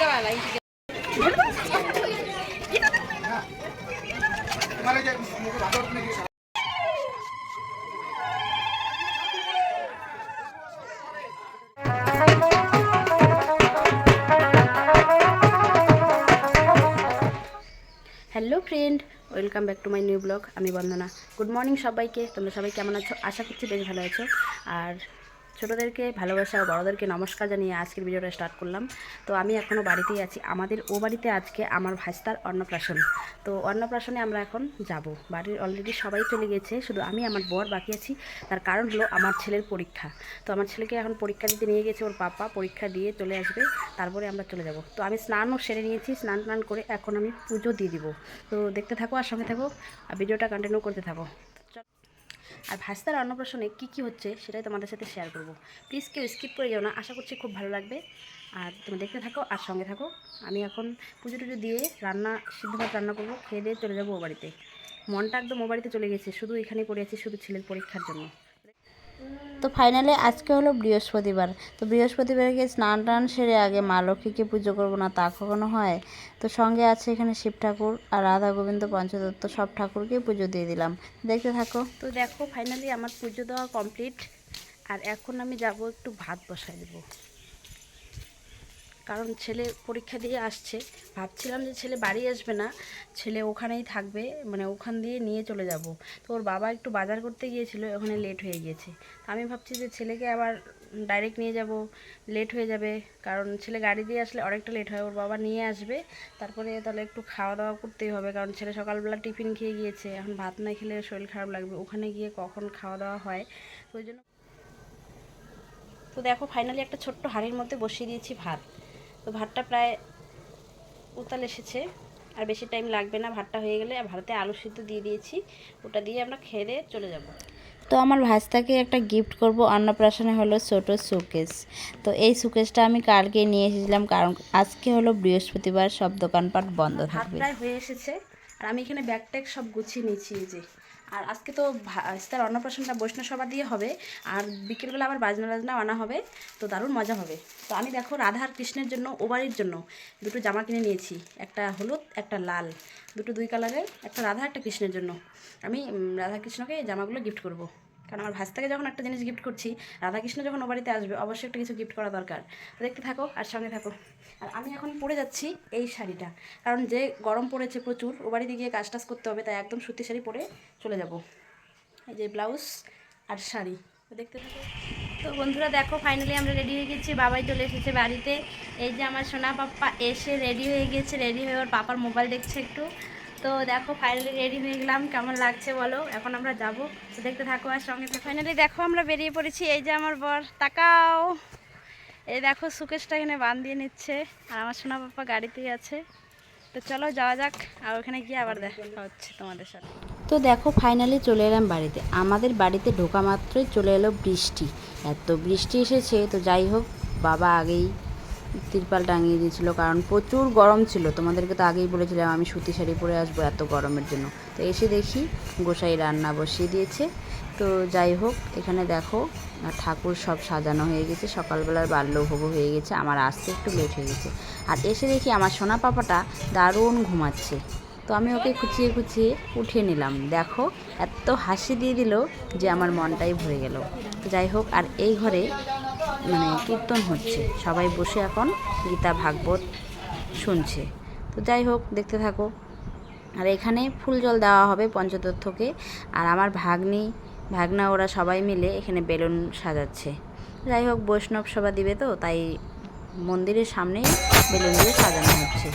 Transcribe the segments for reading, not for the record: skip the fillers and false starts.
Hello friend, welcome back to my new blog. আমি বন্দনা। Good morning সবাইকে। তোমরা সবাই কেমন আছো? আশা করছি বেশ ভালো আছো। আর ছোটোদেরকে ভালোবাসা ও বড়োদেরকে নমস্কার জানিয়ে আজকের ভিডিওটা স্টার্ট করলাম। তো আমি এখনও বাড়িতেই আছি। আমাদের ও বাড়িতে আজকে আমার ভাস্তার অন্নপ্রাশন। তো অন্নপ্রাশনে আমরা এখন যাব। বাড়ির অলরেডি সবাই চলে গেছে, শুধু আমি আমার বর বাকি আছি। তার কারণ হলো আমার ছেলের পরীক্ষা। তো আমার ছেলেকে এখন পরীক্ষা দিতে নিয়ে গেছে ওর পাপা। পরীক্ষা দিয়ে চলে আসবে, তারপরে আমরা চলে যাব। তো আমি স্নানও সেরে নিয়েছি। স্নান টান করে এখন আমি পুজো দিয়ে দিব। তো দেখতে থাকো আর সঙ্গে থাকো, আর ভিডিওটা কন্টিনিউ করতে থাকো। আর ভাস্তার অন্নপ্রাশনে কী হচ্ছে সেটাই তোমাদের সাথে শেয়ার করব। প্লিজ কেউ স্কিপ করে যাও না, আশা করছি খুব ভালো লাগবে। আর তুমি দেখতে থাকো আর সঙ্গে থাকো। আমি এখন পুজো টুজো দিয়ে সিদ্ধ ভাত রান্না করবো, খেয়ে দিয়ে চলে যাবো ও বাড়িতে। মনটা একদম ও বাড়িতে চলে গেছে, শুধু এখানেই পড়ে আছি শুধু ছেলের পরীক্ষার জন্য। তো ফাইনালি আজকে হলো বৃহস্পতিবার। তো বৃহস্পতিবারকে স্নান টান সেরে আগে মা লক্ষ্মীকে পুজো করবো না তা কখনো হয়? তো সঙ্গে আছে এখানে শিব ঠাকুর আর রাধা গোবিন্দ পঞ্চতত্ত্ব সব ঠাকুরকেই পুজো দিয়ে দিলাম। দেখতে থাকো। তো দেখো ফাইনালি আমার পুজো দেওয়া কমপ্লিট। আর এখন আমি যাব একটু ভাত বসাই দেবো, কারণ ছেলে পরীক্ষা দিয়ে আসছে। ভাবছিলাম যে ছেলে বাড়ি আসবে না, ছেলে ওখানেই থাকবে, মানে ওখান দিয়ে নিয়ে চলে যাব। তো ওর বাবা একটু বাজার করতে গিয়েছিল, ওখানে লেট হয়ে গিয়েছে। তো আমি ভাবছি যে ছেলেকে আবার ডাইরেক্ট নিয়ে যাব, লেট হয়ে যাবে। কারণ ছেলে গাড়ি দিয়ে আসলে অনেকটা লেট হয়, ওর বাবা নিয়ে আসবে। তারপরে তাহলে একটু খাওয়া দাওয়া করতেই হবে, কারণ ছেলে সকালবেলা টিফিন খেয়ে গিয়েছে, এখন ভাত না খেলে শরীর খারাপ লাগবে। ওখানে গিয়ে কখন খাওয়া দাওয়া হয়, তো ওই জন্য। তো দেখো ফাইনালি একটা ছোট্ট হাঁড়ির মধ্যে বসিয়ে দিয়েছি ভাত। তো ভাতটা প্রায় উতাল এসেছে, আর বেশি টাইম লাগবে না। ভাতটা হয়ে গেলে ভাতে আলু সিদ্ধ দিয়ে দিয়েছি, ওটা দিয়ে আমরা খেয়ে দিয়ে চলে যাব। তো আমার ভাস্তাকে একটা গিফট করব অন্নপ্রাশনে, হলো ছোট সুকেস। তো এই সুকেসটা আমি কালকে নিয়ে এসেছিলাম, কারণ আজকে হলো বৃহস্পতিবার, সব দোকানপাট বন্ধ থাকবে। প্রায় হয়ে এসেছে, আর আমি এখানে ব্যাগ ট্যাগ সব গুছিয়ে নিয়েছি এই যে। আর আজকে তো ভাস্তার অন্নপ্রাশনটা বৈষ্ণব সভা দিয়ে হবে, আর বিকেলবেলা আবার বাজনা বাজনা আনা হবে। তো দারুণ মজা হবে। তো আমি দেখো রাধা আর কৃষ্ণের জন্য ও বাড়ির জন্য দুটো জামা কিনে নিয়েছি, একটা হলুদ একটা লাল, দুই কালারের, একটা রাধা একটা কৃষ্ণের জন্য। আমি রাধা কৃষ্ণকে এই জামাগুলো গিফট করব, কারণ আমার ভাস্তাকে যখন একটা জিনিস গিফট করছি, রাধাকৃষ্ণ যখন ও বাড়িতে আসবে অবশ্যই একটা কিছু গিফট করা দরকার। তো দেখতে থাকো আর সঙ্গে থাকো। আর আমি এখন পরে যাচ্ছি এই শাড়িটা, কারণ যে গরম পড়েছে প্রচুর, ও বাড়িতে গিয়ে কাজ টাজ করতে হবে, তাই একদম সুতি শাড়ি পরে চলে যাব। এই যে ব্লাউজ আর শাড়ি, তো দেখতে থাকো। তো বন্ধুরা দেখো ফাইনালি আমরা রেডি হয়ে গেছি, বাবাই চলে এসেছে বাড়িতে। এই যে আমার সোনা পাপ্পা এসে রেডি হয়ে গেছে, রেডি হয়ে ওর পাপার মোবাইল দেখছে একটু। তো দেখো ফাইনালি রেডি হয়ে গেলাম, কেমন লাগছে বলো। এখন আমরা যাব, তো দেখতে থাকো আর সঙ্গে থাকো। ফাইনালি দেখো আমরা বেরিয়ে পড়েছি। এই যে আমার বর, তাকাও। এই দেখো সুকেশটা এখানে বাঁধিয়ে নিচ্ছে, আর আমার সোনা পাপ্পা গাড়িতেই আছে। তো চলো যাওয়া যাক, আর ওখানে গিয়ে আবার দেখা হচ্ছে তোমাদের সাথে। তো দেখো ফাইনালি চলে এলাম বাড়িতে। আমাদের বাড়িতে ঢোকা মাত্রই চলে এলো বৃষ্টি, এত বৃষ্টি এসেছে। তো যাই হোক, বাবা আগেই তিরপাল টাঙিয়ে দিয়েছিল, কারণ প্রচুর গরম ছিল। তোমাদেরকে তো আগেই বলেছিলাম আমি সুতি শাড়ি পরে আসবো এত গরমের জন্য। তো এসে দেখি গোসাই রান্না বসিয়ে দিয়েছে। তো যাই হোক, এখানে দেখো ঠাকুর সব সাজানো হয়ে গেছে, সকালবেলার বাল্যভোগ হয়ে গেছে, আমার আসতে একটু লেট হয়ে গেছে। আর এসে দেখি আমার সোনা পাপাটা দারুণ ঘুমাচ্ছে। তো আমি ওকে খুঁচিয়ে খুঁচিয়ে উঠিয়ে নিলাম। দেখো এত হাসি দিয়ে দিল যে আমার মনটাই ভরে গেল। তো যাই হোক, আর এই ঘরে কীর্তন হচ্ছে, সবাই বসে এখন গীতা ভাগবত শুনছে। তো যাই হোক, দেখতে থাকো। আর এখানে ফুল জল দেওয়া হবে পঞ্চতত্ত্বকে, আর আমার ভাগনা ওরা সবাই মিলে এখানে বেলুন সাজাচ্ছে। যাই হোক, বৈষ্ণব সভা দিবে, তো তাই মন্দিরের সামনেই বেলুন দিয়ে সাজানো হচ্ছে।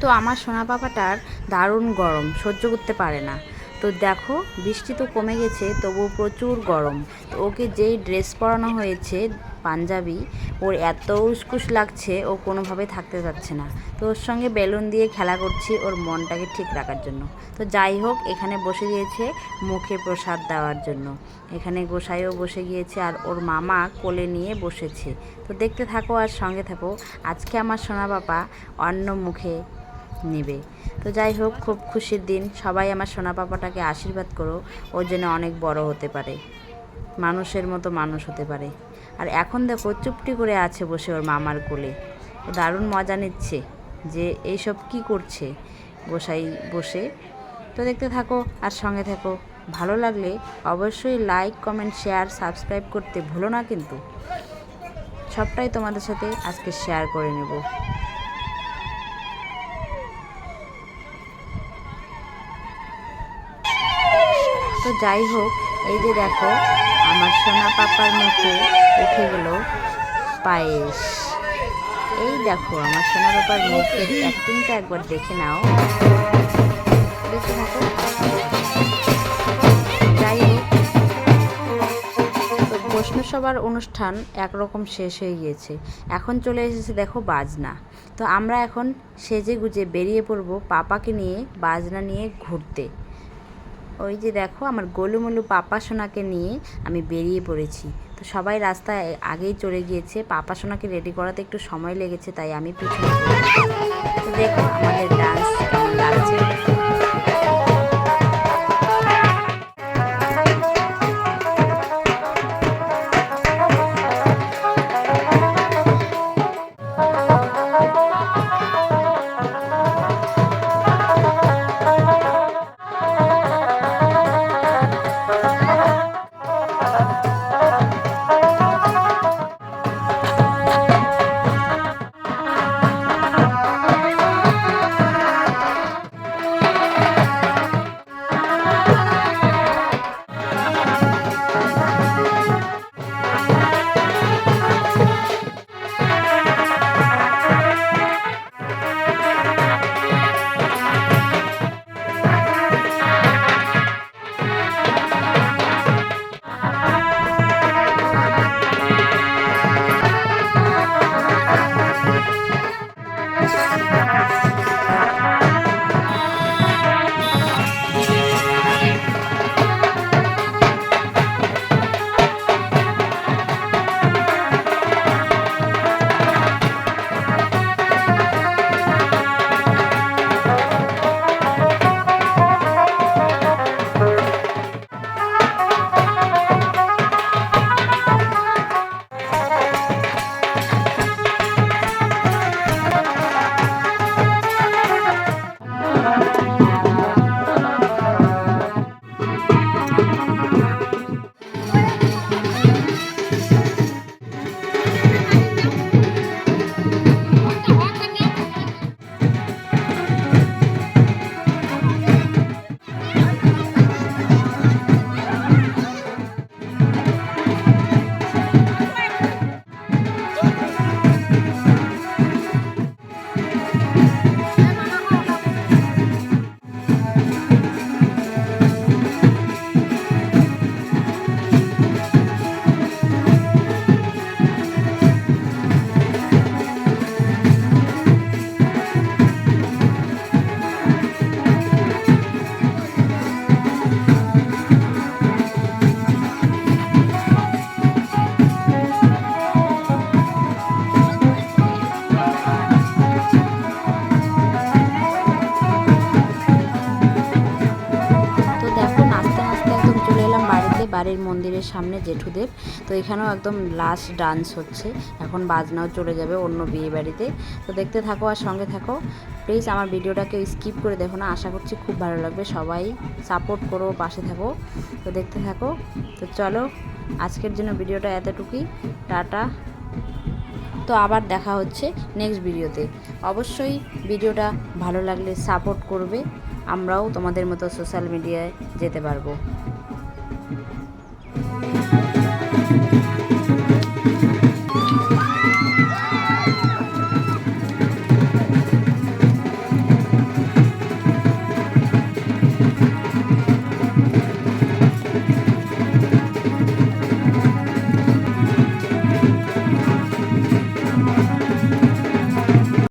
তো আমার সোনা পাপাটার দারুণ গরম, সহ্য করতে পারে না। তো দেখো বৃষ্টি তো কমে গেছে, তবু প্রচুর গরম। তো ওকে যেই ড্রেস পরানো হয়েছে পাঞ্জাবি, ওর এত উসকুস লাগছে, ও কোনোভাবে থাকতে পারছে না। তো ওর সঙ্গে বেলুন দিয়ে খেলা করছি ওর মনটাকে ঠিক রাখার জন্য। তো যাই হোক, এখানে বসে গিয়েছে মুখে প্রসাদ দেওয়ার জন্য। এখানে গোসাইও বসে গিয়েছে, আর ওর মামা কোলে নিয়ে বসেছে। তো দেখতে থাকো আর সঙ্গে থাকো। আজকে আমার সোনা বাবা অন্ন মুখে নেবে। তো যাই হোক, খুব খুশির দিন। সবাই আমার সোনা পাপাটাকে আশীর্বাদ করো, ওর জন্য অনেক বড় হতে পারে, মানুষের মতো মানুষ হতে পারে। আর এখন দেখো চুপটি করে আছে বসে ওর মামার কোলে, ও দারুণ মজা নিচ্ছে যে এইসব কি করছে গোসাই বসে। তো দেখতে থাকো আর সঙ্গে থাকো। ভালো লাগলে অবশ্যই লাইক, কমেন্ট, শেয়ার, সাবস্ক্রাইব করতে ভুলো না কিন্তু। সবটাই তোমাদের সাথে আজকে শেয়ার করে নেব। তো যাই হোক, এই যে দেখো আমার সোনা পাপার মুখে উঠে গেল পায়েস। এই দেখো আমার সোনা পাপার মুখের অ্যাক্টিংটা একবার দেখে নাও, দেখে থাকো। যাই হোক, তো বৈষ্ণবসভার অনুষ্ঠান একরকম শেষ হয়ে গিয়েছে, এখন চলে এসেছে দেখো বাজনা। তো আমরা এখন সেজে গুজে বেরিয়ে পড়বো পাপাকে নিয়ে বাজনা নিয়ে ঘুরতে। ওই যে দেখো আমার গোলুমলু পাপা সোনাকে নিয়ে আমি বেরিয়ে পড়েছি। তো সবাই রাস্তায় আগেই চলে গিয়েছে, পাপা সোনাকে রেডি করাতে একটু সময় লেগেছে, তাই আমি পিছনে পড়েছি। তো দেখো আমাদের ডান্স কেমন লাগছে। বাড়ির মন্দিরের সামনে জেঠুদের। তো এখানেও একদম লাস্ট ডান্স হচ্ছে, এখন বাজনাও চলে যাবে অন্য বিয়ে বাড়িতে। তো দেখতে থাকো আর সঙ্গে থাকো। প্লিজ আমার ভিডিওটাকে স্কিপ করে দেখো না, আশা করছি খুব ভালো লাগবে। সবাই সাপোর্ট করো, পাশে থাকো। তো দেখতে থাকো। তো চলো আজকের জন্য ভিডিওটা এতটুকুই, টাটা। তো আবার দেখা হচ্ছে নেক্সট ভিডিওতে। অবশ্যই ভিডিওটা ভালো লাগলে সাপোর্ট করবে, আমরাও তোমাদের মতো সোশ্যাল মিডিয়ায় যেতে পারবো।